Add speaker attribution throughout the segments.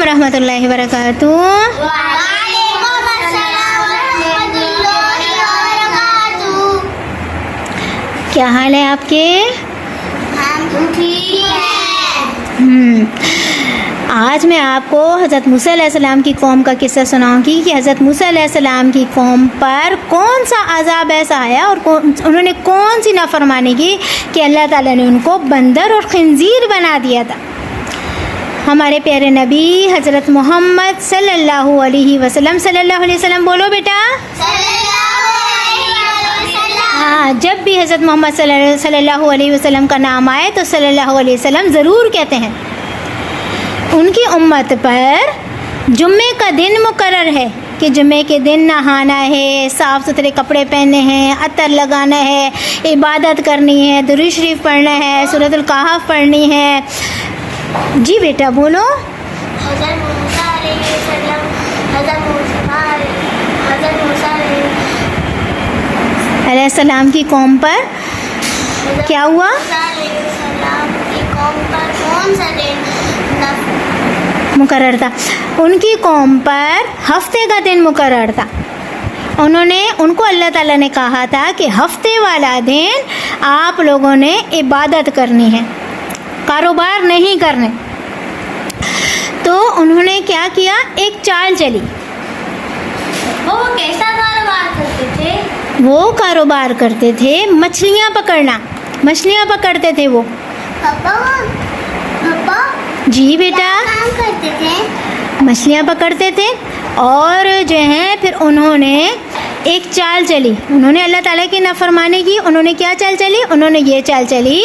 Speaker 1: ورحمۃ اللہ وبرکاتہ.
Speaker 2: وعلیکم السلام ورحمۃ اللہ وبرکاتہ.
Speaker 1: کیا حال ہے آپ کے؟
Speaker 2: ہم ٹھیک ہیں.
Speaker 1: آج میں آپ کو حضرت موسیٰ علیہ السلام کی قوم کا قصہ سناؤں گی کہ حضرت موسیٰ علیہ السلام کی قوم پر کون سا عذاب ایسا آیا اور انہوں نے کون سی نافرمانی کی کہ اللہ تعالیٰ نے ان کو بندر اور خنزیر بنا دیا تھا. ہمارے پیارے نبی حضرت محمد صلی اللہ علیہ وسلم بولو بیٹا. ہاں، جب بھی حضرت محمد صلی اللہ علیہ وسلم کا نام آئے تو صلی اللہ علیہ وسلم ضرور کہتے ہیں. ان کی امت پر جمعے کا دن مقرر ہے کہ جمعے کے دن نہانا ہے، صاف ستھرے کپڑے پہننے ہیں، عطر لگانا ہے، عبادت کرنی ہے، درود شریف پڑھنا ہے، سورۃ الکہف پڑھنی ہے. جی بیٹا بولو.
Speaker 2: حضرت موسیٰ علیہ السلام
Speaker 1: علیہ السلام کی قوم پر کیا ہوا؟
Speaker 2: علیہ السلام کی قوم پر کون سا دن
Speaker 1: مقرر تھا؟ ان کی قوم پر ہفتے کا دن مقرر تھا. ان کو اللہ تعالیٰ نے کہا تھا کہ ہفتے والا دن آپ لوگوں نے عبادت کرنی ہے، کاروبار نہیں کرنے. تو انہوں نے کیا کیا؟ ایک چال چلی.
Speaker 2: وہ کیسا کاروبار کرتے تھے؟
Speaker 1: وہ کاروبار کرتے تھے مچھلیاں پکڑنا. مچھلیاں پکڑتے تھے وہ.
Speaker 2: پاپا
Speaker 1: جی بیٹا،
Speaker 2: کام کرتے تھے؟
Speaker 1: مچھلیاں پکڑتے تھے. اور جو ہے پھر انہوں نے ایک چال چلی. انہوں نے اللہ تعالیٰ کی نافرمانی کی. انہوں نے کیا چال چلی؟ انہوں نے یہ چال چلی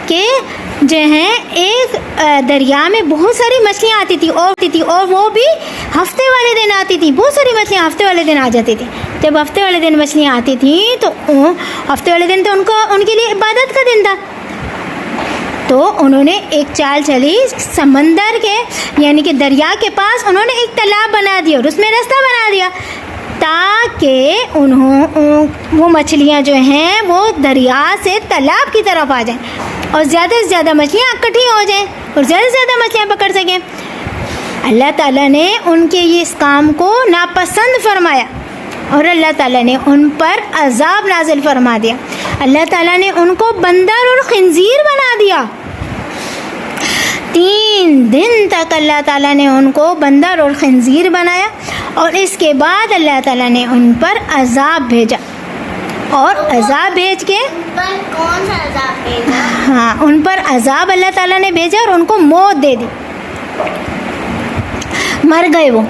Speaker 1: کہ جو ہے ایک دریا میں بہت ساری مچھلیاں آتی تھی اور وہ بھی ہفتے والے دن آتی تھی. بہت ساری مچھلیاں ہفتے والے دن آ جاتی تھی. جب ہفتے والے دن مچھلیاں آتی تھیں تو ہفتے والے دن تو ان کے لیے عبادت کا دن تھا. تو انہوں نے ایک چال چلی سمندر کے یعنی کہ دریا کے پاس. انہوں نے ایک تالاب بنا دیا اور اس میں رستہ بنا دیا تاکہ وہ مچھلیاں جو ہیں وہ دریا سے تالاب کی طرف آ جائیں اور زیادہ سے زیادہ مچھلیاں اکٹھی ہو جائیں اور زیادہ سے زیادہ مچھلیاں پکڑ سکیں. اللہ تعالیٰ نے ان کے اس کام کو ناپسند فرمایا اور اللہ تعالیٰ نے ان پر عذاب نازل فرما دیا. اللہ تعالیٰ نے ان کو بندر اور خنزیر بنا دیا. 3 دن تک اللہ تعالیٰ نے ان کو بندر اور خنزیر بنایا اور اس کے بعد اللہ تعالیٰ نے ان پر عذاب بھیجا. اور عذاب بھیج کے
Speaker 2: پر کون سا عذاب بھیجا؟
Speaker 1: ہاں، ان پر عذاب اللہ تعالیٰ نے بھیجا اور ان کو موت دے دی. مر گئے وہ.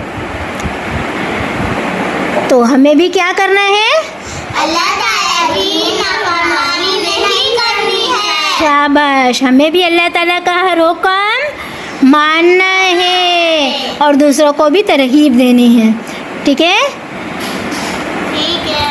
Speaker 1: تو ہمیں بھی کیا کرنا ہے؟
Speaker 2: اللہ تعالیٰ کی نافرمانی نہیں کرنی ہے.
Speaker 1: شاباش. ہمیں بھی اللہ تعالیٰ کا ہر حکم ماننا ہے اور دوسروں کو بھی ترغیب دینی ہے. ٹھیک ہے؟
Speaker 2: ٹھیک ہے.